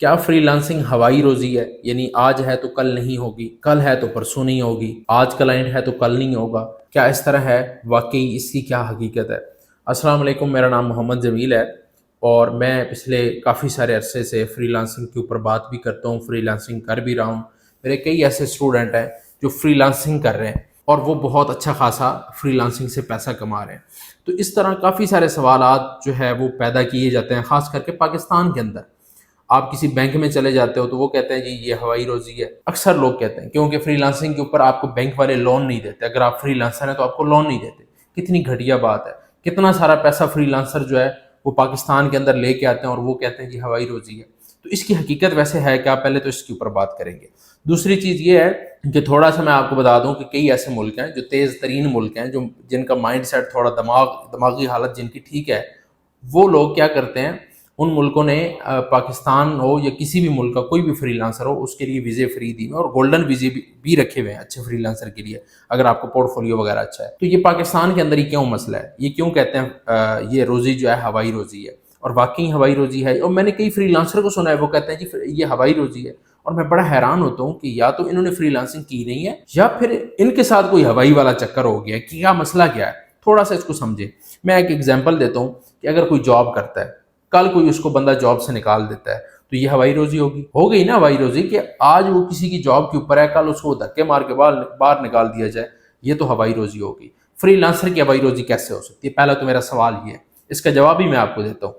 کیا free lancing ہوائی روزی ہے؟ یعنی آج ہے تو کل نہیں ہوگی، کل ہے تو پرسوں نہیں ہوگی، آج کلائنٹ ہے تو کل نہیں ہوگا، کیا اس طرح ہے؟ واقعی اس کی کیا حقیقت ہے؟ السلام علیکم، میرا نام محمد جمیل ہے اور میں پچھلے کافی سارے عرصے سے فری لانسنگ کے اوپر بات بھی کرتا ہوں، فری لانسنگ کر بھی رہا ہوں۔ میرے کئی ایسے اسٹوڈنٹ ہیں جو فری لانسنگ کر رہے ہیں اور وہ بہت اچھا خاصا فری لانسنگ سے پیسہ کما رہے ہیں۔ تو اس طرح کافی سارے سوالات جو ہے وہ پیدا کیے جاتے ہیں، خاص کر کے پاکستان کے اندر۔ آپ کسی بینک میں چلے جاتے ہو تو وہ کہتے ہیں جی یہ ہوائی روزی ہے، اکثر لوگ کہتے ہیں، کیونکہ فری لانسنگ کے اوپر آپ کو بینک والے لون نہیں دیتے۔ اگر آپ فری لانسر ہیں تو آپ کو لون نہیں دیتے۔ کتنی گھٹیا بات ہے! کتنا سارا پیسہ فری لانسر جو ہے وہ پاکستان کے اندر لے کے آتے ہیں اور وہ کہتے ہیں جی ہوائی روزی ہے۔ تو اس کی حقیقت ویسے ہے کیا؟ پہلے تو اس کے اوپر بات کریں گے۔ دوسری چیز یہ ہے کہ تھوڑا سا میں آپ کو بتا دوں کہ کئی ایسے ملک ہیں جو تیز ترین ملک ہیں، جن کا مائنڈ سیٹ تھوڑا دماغی حالت جن کی ٹھیک ہے، وہ لوگ کیا کرتے ہیں، ان ملکوں نے پاکستان ہو یا کسی بھی ملک کا کوئی بھی فری لانسر ہو اس کے لیے ویزے فری دی ہیں اور گولڈن ویزے بھی رکھے ہوئے ہیں اچھے فری لانسر کے لیے، اگر آپ کو پورٹ فولیو وغیرہ اچھا ہے۔ تو یہ پاکستان کے اندر ہی کیوں مسئلہ ہے؟ یہ کیوں کہتے ہیں یہ روزی جو ہے ہوائی روزی ہے؟ اور واقعی ہوائی روزی ہے۔ اور میں نے کئی فری لانسر کو سنا ہے وہ کہتے ہیں جی یہ ہوائی روزی ہے، اور میں بڑا حیران ہوتا ہوں کہ یا تو انہوں نے فری لانسنگ کی نہیں ہے یا پھر ان کے ساتھ کوئی ہوائی والا چکر ہو گیا ہے۔ کیا مسئلہ کیا ہے؟ تھوڑا سا اس کو سمجھیں۔ میں ایک ایگزامپل دیتا ہوں کہ اگر کوئی جاب کرتا ہے، کل کوئی اس کو بندہ جاب سے نکال دیتا ہے تو یہ ہوائی روزی ہوگی؟ ہو گئی نا ہوائی روزی، کہ آج وہ کسی کی جاب کے اوپر ہے، کل اس کو دھکے مار کے باہر نکال دیا جائے، یہ تو ہوائی روزی ہوگی۔ فری لانسر کی ہوائی روزی کیسے ہو سکتی ہے؟ پہلا تو میرا سوال یہ ہے، اس کا جواب بھی میں آپ کو دیتا ہوں۔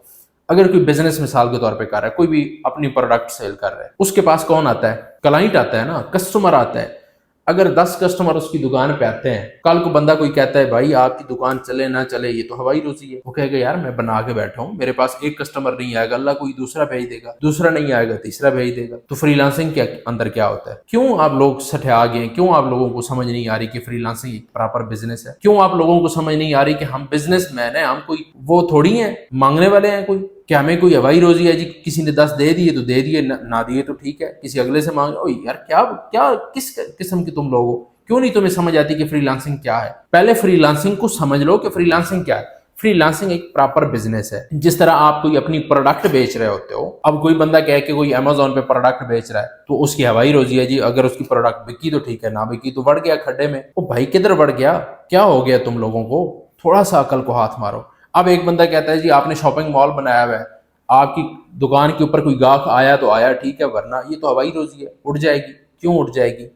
اگر کوئی بزنس مثال کے طور پہ کر رہا ہے، کوئی بھی اپنی پروڈکٹ سیل کر رہا ہے، اس کے پاس کون آتا ہے؟ کلائنٹ آتا ہے نا، کسٹمر آتا ہے۔ اگر 10 کسٹمر اس کی دکان پہ آتے ہیں، کل کو بندہ کوئی کہتا ہے بھائی آپ کی دکان چلے نہ چلے یہ تو ہوائی روزی ہے، وہ کہے گا یار میں بنا کے بیٹھا ہوں، میرے پاس ایک کسٹمر نہیں آئے گا، اللہ کوئی دوسرا بھیج دے گا، دوسرا نہیں آئے گا تیسرا بھیج دے گا۔ تو فری لانسنگ کے اندر کیا ہوتا ہے؟ کیوں آپ لوگ سٹھا گئے؟ کیوں آپ لوگوں کو سمجھ نہیں آ رہی کہ فری لانسنگ ایک پراپر بزنس ہے؟ کیوں آپ لوگوں کو سمجھ نہیں آ رہی کہ ہم بزنس مین ہیں، ہم کوئی وہ تھوڑی ہیں مانگنے والے ہیں کوئی، کہ ہمیں کوئی ہوائی روزی ہے جی کسی نے 10 دے دیے تو دے دیے، نہ دیے تو ٹھیک ہے، کسی اگلے سے مانگ۔ او یار کیا کس قسم کی تم لوگ ہو؟ کیوں نہیں تمہیں سمجھ آتی کہ فری لانسنگ کیا ہے؟ پہلے فری لانسنگ کو سمجھ لو کہ فری لانسنگ کیا ہے۔ فری لانسنگ ایک پراپر بزنس ہے۔ جس طرح آپ کوئی اپنی پروڈکٹ بیچ رہے ہوتے ہو، اب کوئی بندہ کہے کہ کوئی امیزون پہ پروڈکٹ بیچ رہا ہے تو اس کی ہوائی روزی ہے جی، اگر اس کی پروڈکٹ بکی تو ٹھیک ہے، نہ بکی تو بڑھ گیا کھڈے میں۔ او بھائی کدھر بڑھ گیا؟ کیا ہو گیا تم لوگوں کو؟ تھوڑا سا عقل کو ہاتھ مارو۔ اب ایک بندہ کہتا ہے جی آپ نے شاپنگ مال بنایا ہوا ہے، آپ کی دکان کے اوپر کوئی گاہک آیا تو آیا ٹھیک ہے، ورنہ یہ تو ہوائی روزی ہے، اڑ جائے گی۔ کیوں اڑ جائے گی؟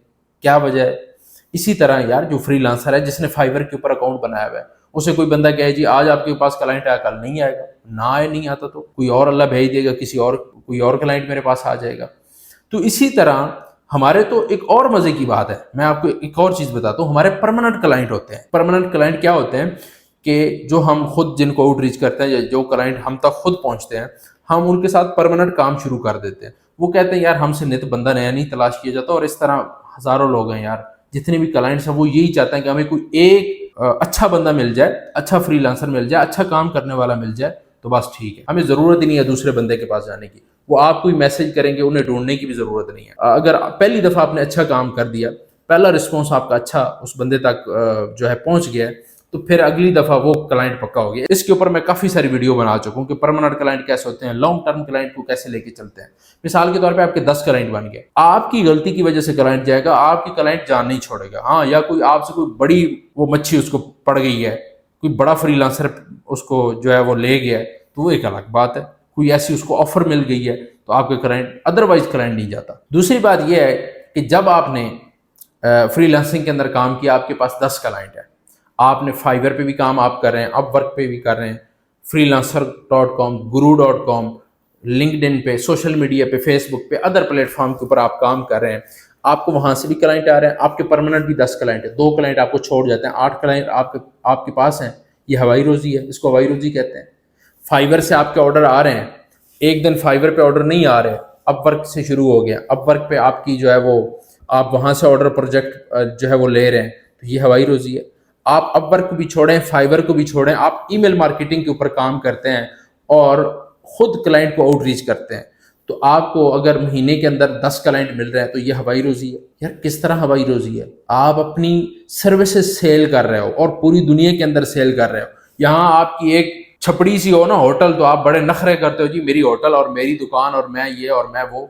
کیا وجہ ہے؟ اسی طرح یار جو فری لانسر ہے جس نے فائبر کے اوپر اکاؤنٹ بنایا ہوا ہے، اسے کوئی بندہ کہے جی آج آپ کے پاس کلائنٹ آیا کل نہیں آئے گا، نہ آئے نہیں آتا تو کوئی اور اللہ بھیج دے گا، کوئی اور کلائنٹ میرے پاس آ جائے گا۔ تو اسی طرح ہمارے تو ایک اور مزے کی بات ہے، میں آپ کو ایک اور چیز بتاتا ہوں، ہمارے پرماننٹ کلائنٹ ہوتے ہیں۔ پرماننٹ کلائنٹ کیا ہوتے ہیں؟ کہ جو ہم خود جن کو آؤٹ ریچ کرتے ہیں یا جو کلائنٹ ہم تک خود پہنچتے ہیں، ہم ان کے ساتھ پرماننٹ کام شروع کر دیتے ہیں۔ وہ کہتے ہیں یار ہم سے نت بندہ نیا نہیں تلاش کیا جاتا، اور اس طرح ہزاروں لوگ ہیں یار، جتنے بھی کلائنٹس ہیں وہ یہی چاہتے ہیں کہ ہمیں کوئی ایک اچھا بندہ مل جائے، اچھا فری لانسر مل جائے، اچھا کام کرنے والا مل جائے تو بس ٹھیک ہے، ہمیں ضرورت ہی نہیں ہے دوسرے بندے کے پاس جانے کی۔ وہ آپ کوئی میسج کریں گے انہیں ڈھونڈنے کی بھی ضرورت نہیں ہے۔ اگر پہلی دفعہ آپ نے اچھا کام کر دیا، پہلا رسپانس آپ کا اچھا اس بندے تک جو ہے پہنچ گیا ہے، تو پھر اگلی دفعہ وہ کلائنٹ پکا ہو گیا۔ اس کے اوپر میں کافی ساری ویڈیو بنا چکا ہوں کہ پرماننٹ کلائنٹ کیسے ہوتے ہیں، لانگ ٹرم کلائنٹ کو کیسے لے کے چلتے ہیں۔ مثال کے طور پہ آپ کے 10 کلائنٹ بن گئے، آپ کی غلطی کی وجہ سے کلائنٹ جائے گا، آپ کی کلائنٹ جان نہیں چھوڑے گا، ہاں، یا کوئی آپ سے کوئی بڑی وہ مچھی اس کو پڑ گئی ہے، کوئی بڑا فری لانسر اس کو جو ہے وہ لے گیا ہے تو وہ ایک الگ بات ہے، کوئی ایسی اس کو آفر مل گئی ہے تو آپ کے کلائنٹ، ادروائز کلائنٹ نہیں جاتا۔ دوسری بات یہ ہے کہ جب آپ نے فری لانسنگ کے اندر کام کیا، آپ کے پاس 10 کلائنٹ ہے، آپ نے فائبر پہ بھی کام آپ کر رہے ہیں، اپ ورک پہ بھی کر رہے ہیں، freelancer .com، guru.com، LinkedIn پہ، سوشل میڈیا پہ، فیس بک پہ، ادر پلیٹ فارم کے اوپر آپ کام کر رہے ہیں، آپ کو وہاں سے بھی کلائنٹ آ رہے ہیں، آپ کے پرماننٹ بھی 10 کلائنٹ ہیں، 2 کلائنٹ آپ کو چھوڑ جاتے ہیں، 8 کلائنٹ آپ کے پاس ہیں، یہ ہوائی روزی ہے، اس کو ہوائی روزی کہتے ہیں۔ فائبر سے آپ کے آرڈر آ رہے ہیں، ایک دن فائبر پہ آرڈر نہیں آ رہے، اپ ورک سے شروع ہو گیا، اپ ورک پہ آپ کی جو ہے وہ آپ وہاں سے آرڈر پروجیکٹ جو ہے وہ لے رہے ہیں، تو یہ ہوائی روزی ہے۔ آپ اپ ورک کو بھی چھوڑیں، فائبر کو بھی چھوڑیں، آپ ای میل مارکیٹنگ کے اوپر کام کرتے ہیں اور خود کلائنٹ کو آؤٹ ریچ کرتے ہیں، تو آپ کو اگر مہینے کے اندر 10 کلائنٹ مل رہے ہیں تو یہ ہوائی روزی ہے۔ یار کس طرح ہوائی روزی ہے؟ آپ اپنی سروسز سیل کر رہے ہو اور پوری دنیا کے اندر سیل کر رہے ہو، یہاں آپ کی ایک چھپڑی سی ہو نا ہوٹل تو آپ بڑے نخرے کرتے ہو، جی میری ہوٹل اور میری دکان اور میں یہ اور میں وہ.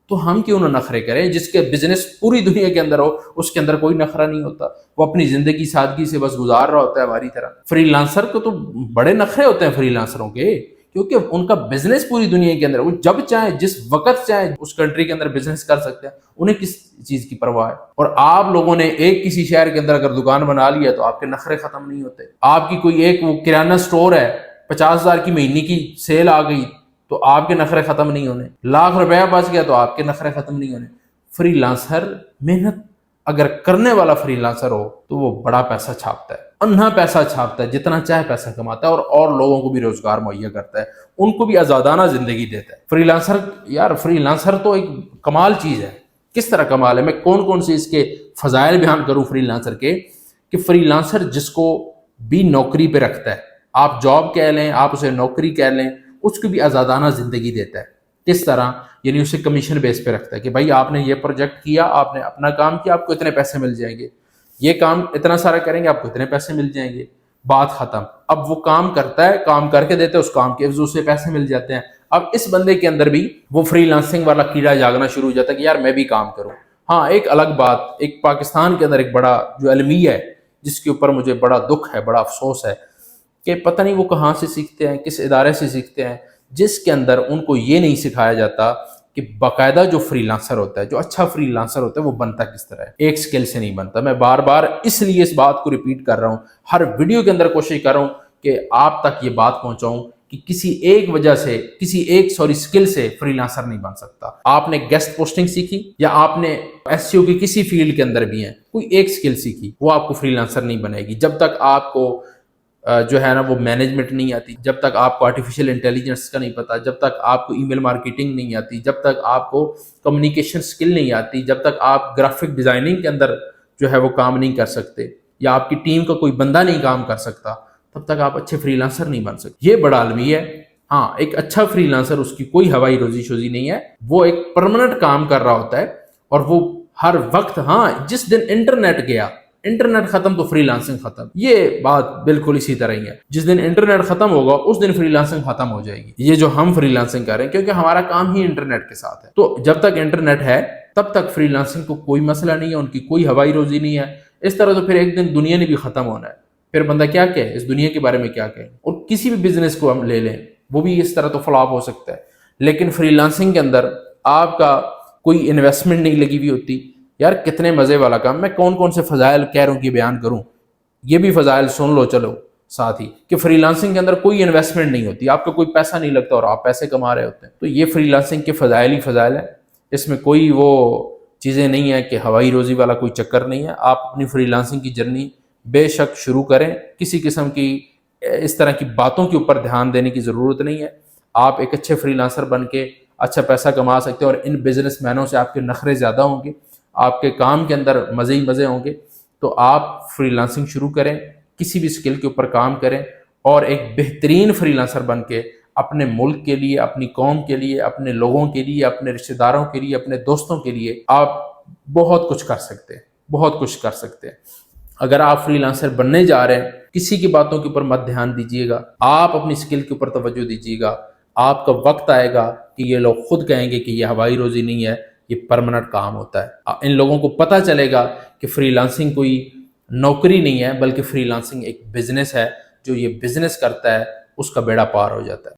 تو ہم کیوں نہ نخرے کریں؟ جس کے بزنس پوری دنیا کے اندر ہو اس کے اندر کوئی نخرہ نہیں ہوتا، وہ اپنی زندگی سادگی سے بس گزار رہا ہوتا ہے ہماری طرح. فری لانسر کو تو بڑے نخرے ہوتے ہیں فری لانسروں کے، کیونکہ ان کا بزنس پوری دنیا کے اندر، وہ جب چاہیں جس وقت چاہیں اس کنٹری کے اندر بزنس کر سکتے ہیں، انہیں کس چیز کی پرواہ ہے. اور آپ لوگوں نے ایک کسی شہر کے اندر اگر دکان بنا لیا تو آپ کے نخرے ختم نہیں ہوتے. آپ کی کوئی ایک وہ کرانہ سٹور ہے، 50,000 کی مہینے کی سیل آ گئی تو آپ کے نخرے ختم نہیں ہونے. ₹1,00,000 بچ گیا تو آپ کے نخرے ختم نہیں ہونے. فری لانسر محنت اگر کرنے والا فری لانسر ہو تو وہ بڑا پیسہ چھاپتا ہے، انھا پیسہ چھاپتا ہے، جتنا چاہے پیسہ کماتا ہے، اور لوگوں کو بھی روزگار مہیا کرتا ہے، ان کو بھی آزادانہ زندگی دیتا ہے. فری لانسر، یار فری لانسر تو ایک کمال چیز ہے. کس طرح کمال ہے؟ میں کون سے اس کے فضائل بیان کروں فری لانسر کے، کہ فری لانسر جس کو بھی نوکری پہ رکھتا ہے، آپ جاب کہہ لیں، آپ اسے نوکری کہہ لیں، اس کو بھی آزادانہ زندگی دیتا ہے. کس طرح؟ یعنی اسے کمیشن بیس پہ رکھتا ہے کہ بھائی آپ نے یہ پروجیکٹ کیا، آپ نے اپنا کام کیا، آپ کو اتنے پیسے مل جائیں گے. یہ کام اتنا سارا کریں گے، آپ کو اتنے پیسے مل جائیں گے. بات ختم. اب وہ کام کرتا ہے، کام کر کے دیتا ہے، اس کام کے عوض سے پیسے مل جاتے ہیں. اب اس بندے کے اندر بھی وہ فری لانسنگ والا کیڑا جاگنا شروع ہو جاتا ہے کہ یار میں بھی کام کروں. ہاں ایک الگ بات، ایک پاکستان کے اندر ایک بڑا جو المیہ ہے جس کے اوپر مجھے بڑا دکھ ہے، بڑا افسوس ہے، کہ پتہ نہیں وہ کہاں سے سیکھتے ہیں، کس ادارے سے سیکھتے ہیں، جس کے اندر ان کو یہ نہیں سکھایا جاتا کہ باقاعدہ جو فری لانسر ہوتا ہے، جو اچھا فری لانسر ہوتا ہے، وہ بنتا کس طرح ہے. ایک سکل سے نہیں بنتا. میں بار بار اس لیے اس بات کو ریپیٹ کر رہا ہوں، ہر ویڈیو کے اندر کوشش کر رہا ہوں کہ آپ تک یہ بات پہنچاؤں کہ کسی ایک وجہ سے، کسی ایک سکل سے فری لانسر نہیں بن سکتا. آپ نے گیسٹ پوسٹنگ سیکھی یا آپ نے ایس سی او کی کسی فیلڈ کے اندر بھی ہیں، کوئی ایک سکل سیکھی، وہ آپ کو فری لانسر نہیں بنے گی. جب تک آپ کو جو ہے نا وہ مینجمنٹ نہیں آتی، جب تک آپ کو آرٹیفیشیل انٹیلیجنس کا نہیں پتا، جب تک آپ کو ای میل مارکیٹنگ نہیں آتی، جب تک آپ کو کمیونیکیشن سکل نہیں آتی، جب تک آپ گرافک ڈیزائننگ کے اندر جو ہے وہ کام نہیں کر سکتے، یا آپ کی ٹیم کا کوئی بندہ نہیں کام کر سکتا، تب تک آپ اچھے فری لانسر نہیں بن سکتے. یہ بڑا المیہ ہے. ہاں ایک اچھا فری لانسر، اس کی کوئی ہوائی روزی شوزی نہیں ہے، وہ ایک پرماننٹ کام کر رہا ہوتا ہے، اور وہ ہر وقت، ہاں جس دن انٹرنیٹ گیا، انٹرنیٹ ختم تو فری لانسنگ ختم. یہ بات بالکل اسی طرح ہی ہے. جس دن انٹرنیٹ ختم ہوگا اس دن فری لانسنگ ختم ہو جائے گی. یہ جو ہم فری لانسنگ کر رہے ہیں کیونکہ ہمارا کام ہی انٹرنیٹ کے ساتھ ہے، تو جب تک انٹرنیٹ ہے تب تک فری لانسنگ کو کوئی مسئلہ نہیں ہے، ان کی کوئی ہوائی روزی نہیں ہے. اس طرح تو پھر ایک دن دنیا نے بھی ختم ہونا ہے، پھر بندہ کیا کہے اس دنیا کے بارے میں، کیا کہے. اور کسی بھی بزنس کو ہم لے لیں، وہ بھی اس طرح تو فلاپ ہو سکتا ہے. لیکن فری لانسنگ کے اندر آپ کا کوئی انویسٹمنٹ نہیں لگی ہوئی ہوتی. یار کتنے مزے والا کام. میں کون سے فضائل کہہ رہا ہوں کہ بیان کروں، یہ بھی فضائل سن لو چلو ساتھ ہی، کہ فری لانسنگ کے اندر کوئی انویسٹمنٹ نہیں ہوتی، آپ کا کوئی پیسہ نہیں لگتا اور آپ پیسے کما رہے ہوتے ہیں. تو یہ فری لانسنگ کے فضائل ہی فضائل ہیں. اس میں کوئی وہ چیزیں نہیں ہیں کہ ہوائی روزی والا کوئی چکر نہیں ہے. آپ اپنی فری لانسنگ کی جرنی بے شک شروع کریں. کسی قسم کی اس طرح کی باتوں کے اوپر دھیان دینے کی ضرورت نہیں ہے. آپ ایک اچھے فری لانسر بن کے اچھا پیسہ کما سکتے ہیں، اور ان بزنس مینوں سے آپ کے نخرے زیادہ ہوں گے، آپ کے کام کے اندر مزے ہی مزے ہوں گے. تو آپ فری لانسنگ شروع کریں، کسی بھی سکل کے اوپر کام کریں، اور ایک بہترین فری لانسر بن کے اپنے ملک کے لیے، اپنی قوم کے لیے، اپنے لوگوں کے لیے، اپنے رشتہ داروں کے لیے، اپنے دوستوں کے لیے آپ بہت کچھ کر سکتے ہیں، بہت کچھ کر سکتے ہیں. اگر آپ فری لانسر بننے جا رہے ہیں، کسی کی باتوں کے اوپر مت دھیان دیجیے گا، آپ اپنی سکل کے اوپر توجہ دیجیے گا. آپ کا وقت آئے گا کہ یہ لوگ خود کہیں گے کہ یہ ہوائی روزی نہیں ہے، یہ پرماننٹ کام ہوتا ہے. ان لوگوں کو پتہ چلے گا کہ فری لانسنگ کوئی نوکری نہیں ہے، بلکہ فری لانسنگ ایک بزنس ہے. جو یہ بزنس کرتا ہے اس کا بیڑا پار ہو جاتا ہے.